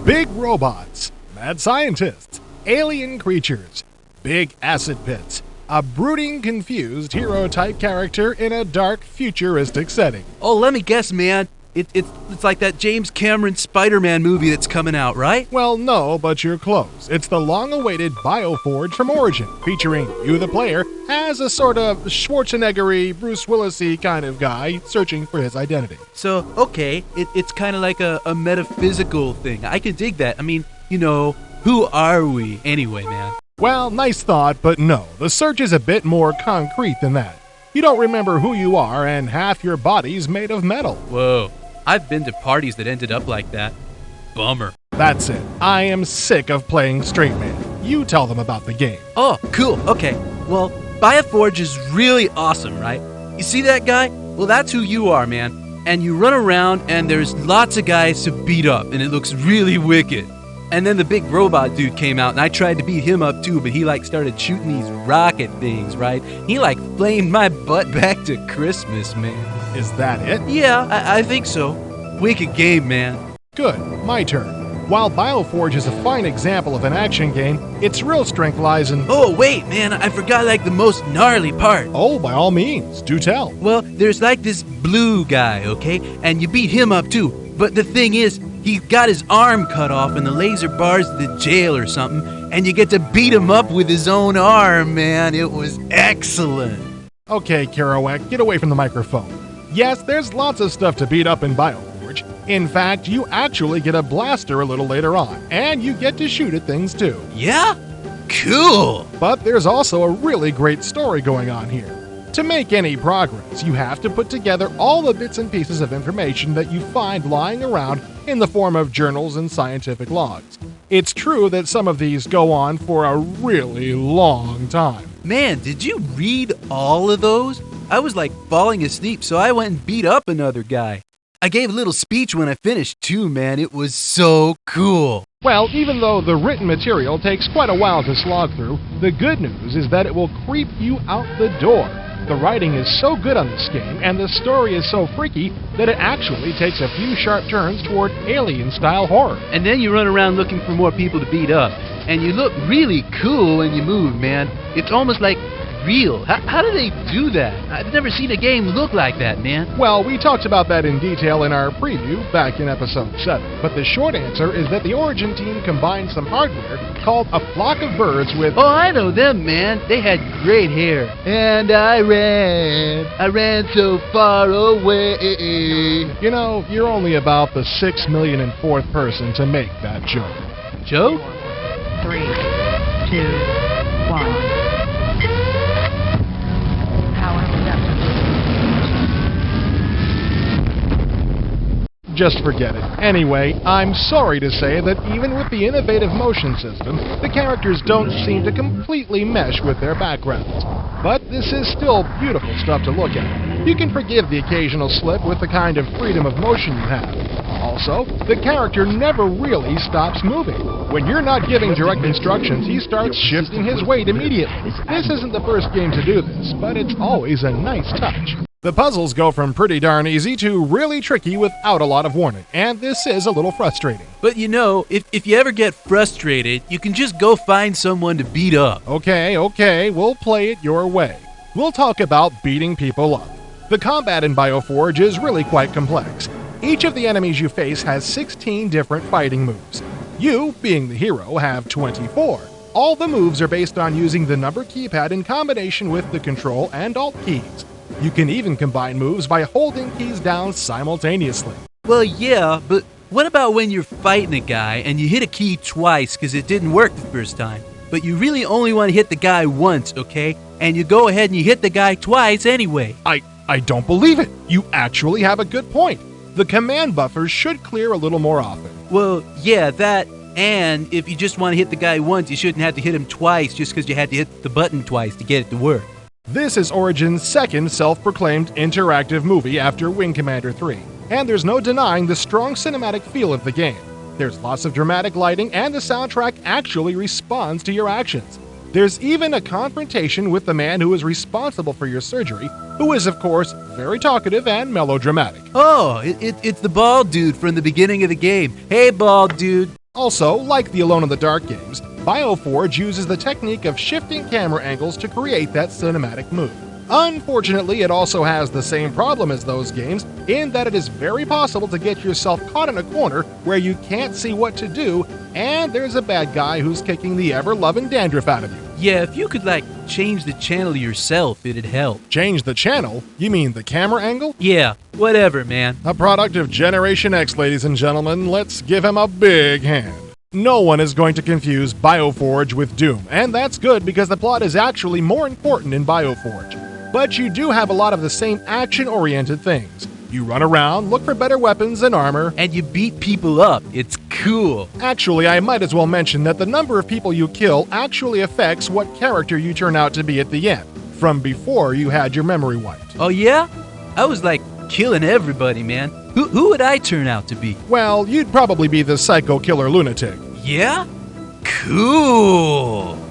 Big robots, mad scientists, alien creatures, big acid pits, a brooding, confused hero-type character in a dark, futuristic setting. Oh, let me guess, man. It's like that James Cameron Spider-Man movie that's coming out, right? Well, no, but you're close. It's the long-awaited BioForge from Origin, featuring you, the player, as a sort of Schwarzenegger-y, Bruce Willis-y kind of guy searching for his identity. So, okay, it's kind of like a metaphysical thing. I can dig that. I mean, who are we anyway, man? Well, nice thought, but no. The search is a bit more concrete than that. You don't remember who you are, and half your body's made of metal. Whoa. I've been to parties that ended up like that. Bummer. That's it. I am sick of playing straight man. You tell them about the game. Oh, cool. Okay. Well, BioForge is really awesome, right? You see that guy? Well, that's who you are, man. And you run around, and there's lots of guys to beat up, and it looks really wicked. And then the big robot dude came out, and I tried to beat him up too, but he started shooting these rocket things, right? He flamed my butt back to Christmas, man. Is that it? Yeah, I think so. Wicked game, man. Good. My turn. While BioForge is a fine example of an action game, its real strength lies in... Oh, wait, man, I forgot the most gnarly part. Oh, by all means, do tell. Well, there's this blue guy, okay? And you beat him up too. But the thing is, he got his arm cut off in the laser bars of the jail or something, and you get to beat him up with his own arm, man. It was excellent. Okay, Kerouac, get away from the microphone. Yes, there's lots of stuff to beat up in BioForge. In fact, you actually get a blaster a little later on, and you get to shoot at things too. Yeah? Cool! But there's also a really great story going on here. To make any progress, you have to put together all the bits and pieces of information that you find lying around in the form of journals and scientific logs. It's true that some of these go on for a really long time. Man, did you read all of those? I was falling asleep, so I went and beat up another guy. I gave a little speech when I finished too, man. It was so cool. Well, even though the written material takes quite a while to slog through, the good news is that it will creep you out the door. The writing is so good on this game, and the story is so freaky, that it actually takes a few sharp turns toward Alien-style horror. And then you run around looking for more people to beat up. And you look really cool when you move, man. It's almost like real. How do they do that? I've never seen a game look like that, man. Well, we talked about that in detail in our preview back in episode 7. But the short answer is that the Origin team combined some hardware called a flock of birds with... Oh, I know them, man. They had great hair. And I ran so far away. You know, you're only about the 6 millionth person to make that joke. Joke? 3, 2, 1. Just forget it. Anyway, I'm sorry to say that even with the innovative motion system, the characters don't seem to completely mesh with their backgrounds. But this is still beautiful stuff to look at. You can forgive the occasional slip with the kind of freedom of motion you have. Also, the character never really stops moving. When you're not giving direct instructions, he starts shifting his weight immediately. This isn't the first game to do this, but it's always a nice touch. The puzzles go from pretty darn easy to really tricky without a lot of warning, and this is a little frustrating. But if you ever get frustrated, you can just go find someone to beat up. Okay, we'll play it your way. We'll talk about beating people up. The combat in BioForge is really quite complex. Each of the enemies you face has 16 different fighting moves. You, being the hero, have 24. All the moves are based on using the number keypad in combination with the Control and Alt keys. You can even combine moves by holding keys down simultaneously. Well, yeah, but what about when you're fighting a guy and you hit a key twice because it didn't work the first time, but you really only want to hit the guy once, okay? And you go ahead and you hit the guy twice anyway. I don't believe it. You actually have a good point. The command buffers should clear a little more often. Well, yeah, that, and if you just want to hit the guy once, you shouldn't have to hit him twice just because you had to hit the button twice to get it to work. This is Origin's second self-proclaimed interactive movie after Wing Commander 3, and there's no denying the strong cinematic feel of the game. There's lots of dramatic lighting, and the soundtrack actually responds to your actions. There's even a confrontation with the man who is responsible for your surgery, who is, of course, very talkative and melodramatic. Oh, it's the bald dude from the beginning of the game. Hey, bald dude. Also, like the Alone in the Dark games, BioForge uses the technique of shifting camera angles to create that cinematic mood. Unfortunately, it also has the same problem as those games in that it is very possible to get yourself caught in a corner where you can't see what to do, and there's a bad guy who's kicking the ever-loving dandruff out of you. Yeah, if you could, change the channel yourself, it'd help. Change the channel? You mean the camera angle? Yeah, whatever, man. A product of Generation X, ladies and gentlemen. Let's give him a big hand. No one is going to confuse BioForge with Doom, and that's good because the plot is actually more important in BioForge. But you do have a lot of the same action-oriented things. You run around, look for better weapons and armor, And you beat people up. It's cool. Actually, I might as well mention that the number of people you kill actually affects what character you turn out to be at the end, from before you had your memory wiped. Oh, yeah? I was, killing everybody, man. Who would I turn out to be? Well, you'd probably be the psycho killer lunatic. Yeah? Cool.